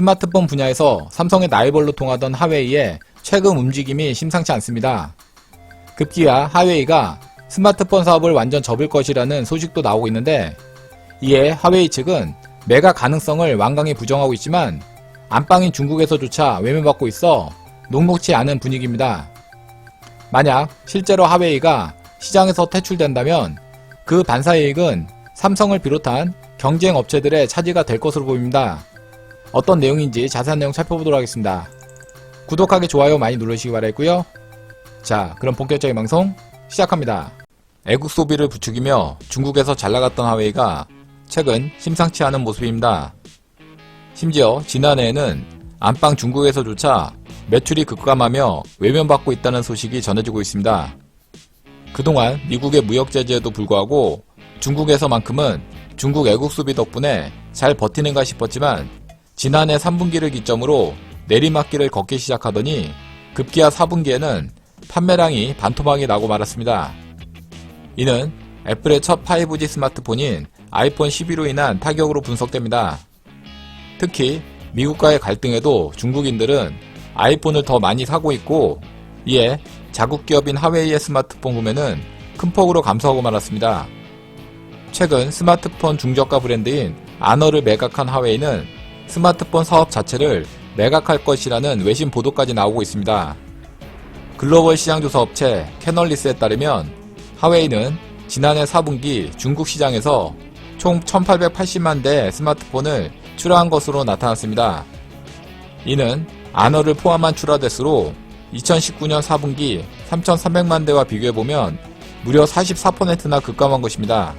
스마트폰 분야에서 삼성의 라이벌로 통하던 화웨이의 최근 움직임이 심상치 않습니다. 급기야 화웨이가 스마트폰 사업을 완전 접을 것이라는 소식도 나오고 있는데, 이에 화웨이 측은 매각 가능성을 완강히 부정하고 있지만 안방인 중국에서조차 외면받고 있어 녹록치 않은 분위기입니다. 만약 실제로 화웨이가 시장에서 퇴출된다면 그 반사이익은 삼성을 비롯한 경쟁 업체들의 차지가 될 것으로 보입니다. 어떤 내용인지 자세한 내용 살펴보도록 하겠습니다. 구독하기, 좋아요 많이 누르시기 바라겠고요. 자, 그럼 본격적인 방송 시작합니다. 애국 소비를 부추기며 중국에서 잘나갔던 화웨이가 최근 심상치 않은 모습입니다. 심지어 지난해에는 안방 중국에서조차 매출이 급감하며 외면받고 있다는 소식이 전해지고 있습니다. 그동안 미국의 무역 제재에도 불구하고 중국에서만큼은 중국 애국 소비 덕분에 잘 버티는가 싶었지만 지난해 3분기를 기점으로 내리막길을 걷기 시작하더니 급기야 4분기에는 판매량이 반토막이 나고 말았습니다. 이는 애플의 첫 5G 스마트폰인 아이폰 12로 인한 타격으로 분석됩니다. 특히 미국과의 갈등에도 중국인들은 아이폰을 더 많이 사고 있고, 이에 자국 기업인 화웨이의 스마트폰 구매는 큰 폭으로 감소하고 말았습니다. 최근 스마트폰 중저가 브랜드인 아너를 매각한 화웨이는 스마트폰 사업 자체를 매각할 것이라는 외신 보도까지 나오고 있습니다. 글로벌 시장조사 업체 캐널리스에 따르면 화웨이는 지난해 4분기 중국 시장에서 총 1880만 대의 스마트폰을 출하한 것으로 나타났습니다. 이는 아너를 포함한 출하 대수로 2019년 4분기 3300만 대와 비교해보면 무려 44%나 급감한 것입니다.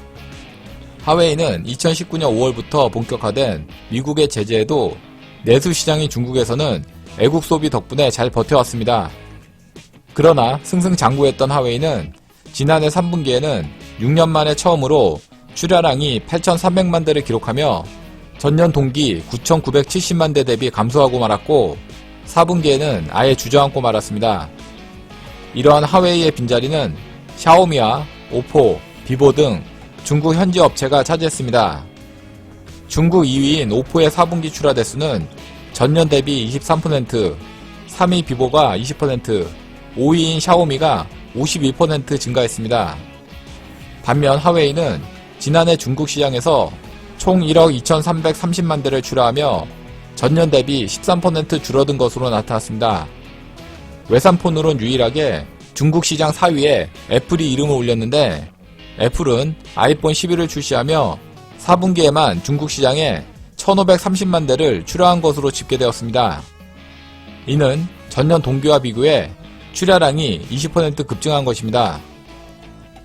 화웨이는 2019년 5월부터 본격화된 미국의 제재에도 내수 시장인 중국에서는 애국 소비 덕분에 잘 버텨왔습니다. 그러나 승승장구했던 화웨이는 지난해 3분기에는 6년 만에 처음으로 출하량이 8300만 대를 기록하며 전년 동기 9970만 대 대비 감소하고 말았고, 4분기에는 아예 주저앉고 말았습니다. 이러한 화웨이의 빈자리는 샤오미와 오포, 비보 등 중국 현지 업체가 차지했습니다. 중국 2위인 오포의 4분기 출하 대수는 전년 대비 23%, 3위 비보가 20%, 5위인 샤오미가 52% 증가했습니다. 반면 화웨이는 지난해 중국 시장에서 총 1억 2330만 대를 출하하며 전년 대비 13% 줄어든 것으로 나타났습니다. 외산폰으론 유일하게 중국 시장 4위에 애플이 이름을 올렸는데, 애플은 아이폰 11을 출시하며 4분기에만 중국 시장에 1530만 대를 출하한 것으로 집계되었습니다. 이는 전년 동기와 비교해 출하량이 20% 급증한 것입니다.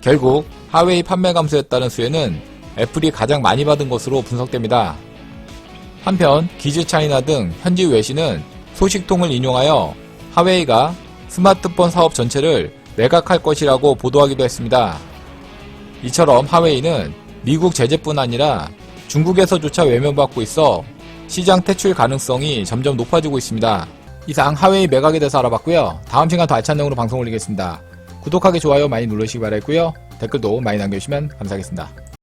결국 화웨이 판매 감소에 따른 수혜는 애플이 가장 많이 받은 것으로 분석됩니다. 한편 기즈차이나 등 현지 외신은 소식통을 인용하여 화웨이가 스마트폰 사업 전체를 매각할 것이라고 보도하기도 했습니다. 이처럼 화웨이는 미국 제재뿐 아니라 중국에서조차 외면받고 있어 시장 퇴출 가능성이 점점 높아지고 있습니다. 이상 화웨이 매각에 대해서 알아봤고요. 다음 시간 더 알찬 내용으로 방송 올리겠습니다. 구독하기, 좋아요 많이 누르시기 바라겠고요. 댓글도 많이 남겨주시면 감사하겠습니다.